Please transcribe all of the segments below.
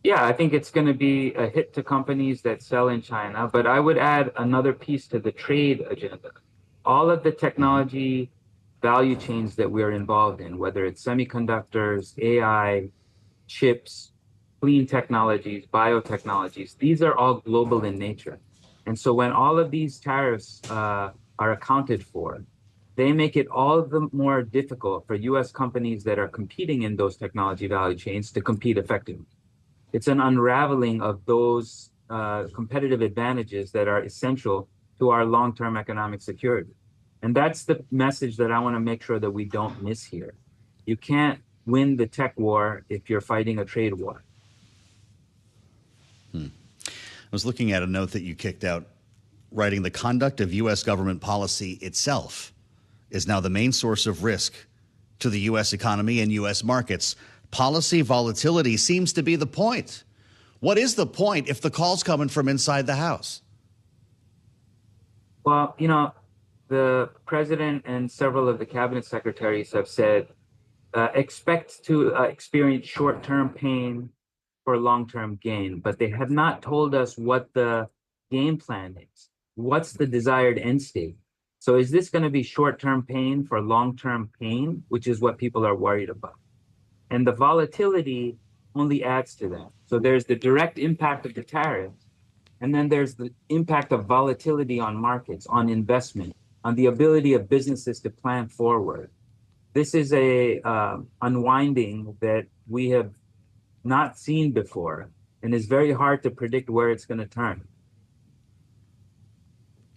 Yeah, I think it's going to be a hit to companies that sell in China, but I would add another piece to the trade agenda. All of the Hmm. technology value chains that we're involved in, whether it's semiconductors, AI, chips, clean technologies, biotechnologies, these are all global in nature. And so when all of these tariffs are accounted for, they make it all the more difficult for US companies that are competing in those technology value chains to compete effectively. It's an unraveling of those competitive advantages that are essential to our long-term economic security. And that's the message that I want to make sure that we don't miss here. You can't win the tech war if you're fighting a trade war. I was looking at a note that you kicked out, writing the conduct of U.S. government policy itself is now the main source of risk to the U.S. economy and U.S. markets. Policy volatility seems to be the point. What is the point if the call's coming from inside the House? Well, the president and several of the cabinet secretaries have said expect to experience short-term pain for long-term gain, but they have not told us what the game plan is. What's the desired end state? So is this going to be short-term pain for long-term pain, which is what people are worried about? And the volatility only adds to that. So there's the direct impact of the tariffs, and then there's the impact of volatility on markets, on investment, on the ability of businesses to plan forward. This is a unwinding that we have not seen before, and it's very hard to predict where it's going to turn.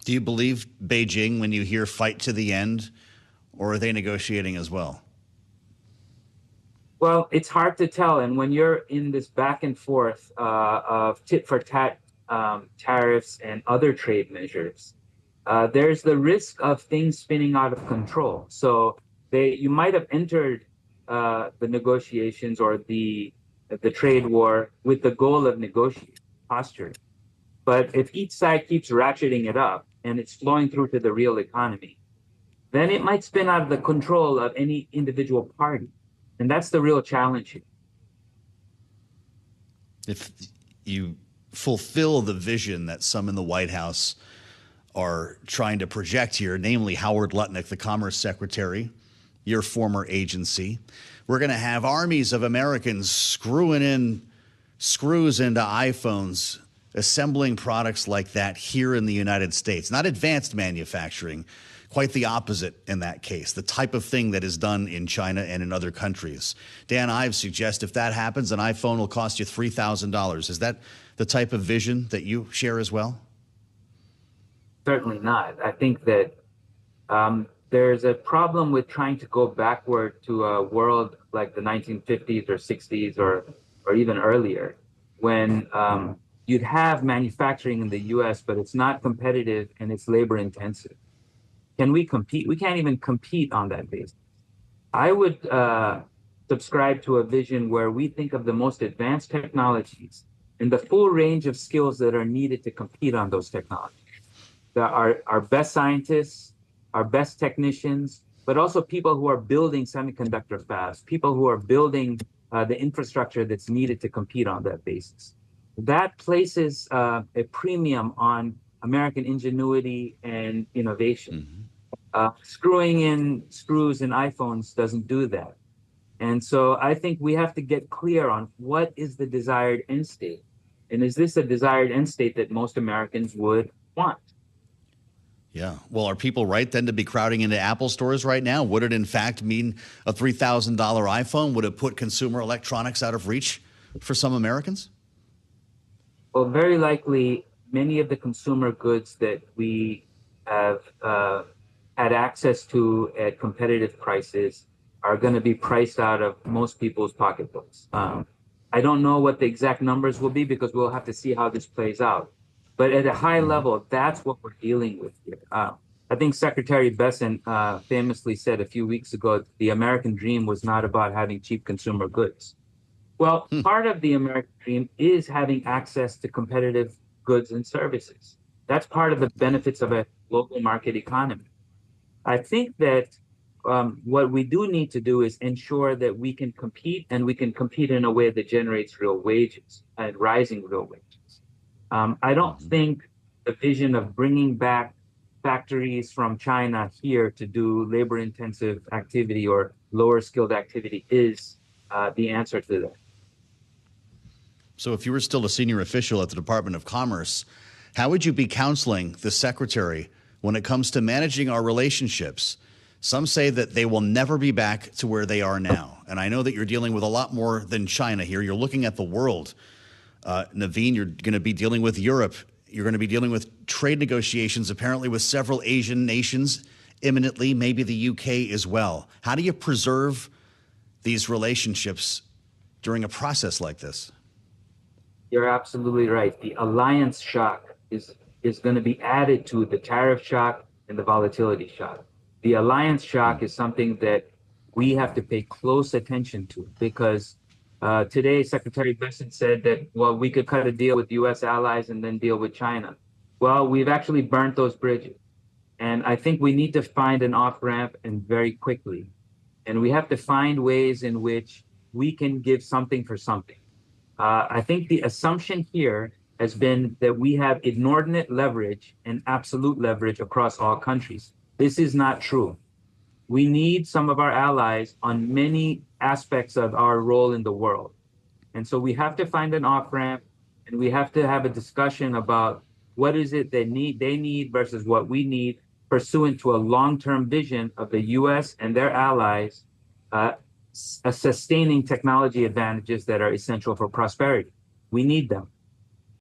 Do you believe Beijing when you hear fight to the end, or are they negotiating as well? Well, it's hard to tell, and when you're in this back and forth of tit for tat tariffs and other trade measures, there's the risk of things spinning out of control. So you might have entered the negotiations or the trade war with the goal of negotiating posture. But if each side keeps ratcheting it up and it's flowing through to the real economy, then it might spin out of the control of any individual party. And that's the real challenge here. If you fulfill the vision that some in the White House are trying to project here, namely Howard Lutnick, the Commerce Secretary, your former agency, we're going to have armies of Americans screwing in screws into iPhones, assembling products like that here in the United States. Not advanced manufacturing, quite the opposite in that case, the type of thing that is done in China and in other countries. Dan Ives suggests if that happens, an iPhone will cost you $3,000. Is that the type of vision that you share as well? Certainly not. I think that there's a problem with trying to go backward to a world like the 1950s or 60s or even earlier, when you'd have manufacturing in the US, but it's not competitive and it's labor intensive. Can we compete? We can't even compete on that basis. I would subscribe to a vision where we think of the most advanced technologies and the full range of skills that are needed to compete on those technologies. Our best scientists, our best technicians, but also people who are building semiconductor fabs, people who are building the infrastructure that's needed to compete on that basis. That places a premium on American ingenuity and innovation. Mm-hmm. Screwing in screws in iPhones doesn't do that. And so I think we have to get clear on what is the desired end state. And is this a desired end state that most Americans would want? Yeah. Well, are people right then to be crowding into Apple stores right now? Would it, in fact, mean a $3,000 iPhone? Would it put consumer electronics out of reach for some Americans? Well, very likely many of the consumer goods that we have had access to at competitive prices are going to be priced out of most people's pocketbooks. I don't know what the exact numbers will be because we'll have to see how this plays out. But at a high Mm-hmm. level, that's what we're dealing with here. I think Secretary Besant famously said a few weeks ago, the American dream was not about having cheap consumer goods. Well, Hmm. part of the American dream is having access to competitive goods and services. That's part of the Yeah. benefits of a local market economy. I think that what we do need to do is ensure that we can compete and we can compete in a way that generates real wages and rising real wages. I don't Mhm. think the vision of bringing back factories from China here to do labor intensive activity or lower skilled activity is the answer to that. So, if you were still a senior official at the Department of Commerce, how would you be counseling the secretary when it comes to managing our relationships? Some say that they will never be back to where they are now. And I know that you're dealing with a lot more than China here. You're looking at the world. Naveen, you're going to be dealing with Europe. You're going to be dealing with trade negotiations, apparently, with several Asian nations imminently, maybe the UK as well. How do you preserve these relationships during a process like this? You're absolutely right. The alliance shock is going to be added to the tariff shock and the volatility shock. The alliance shock is something that we have to pay close attention to because today Secretary Bessent said that, well, we could cut a deal with U.S. allies and then deal with China. Well, we've actually burnt those bridges. And I think we need to find an off ramp and very quickly. And we have to find ways in which we can give something for something. I think the assumption here has been that we have inordinate leverage and absolute leverage across all countries. This is not true. We need some of our allies on many aspects of our role in the world. And so we have to find an off ramp and we have to have a discussion about what is it they need versus what we need pursuant to a long-term vision of the US and their allies uh, sustaining technology advantages that are essential for prosperity. We need them.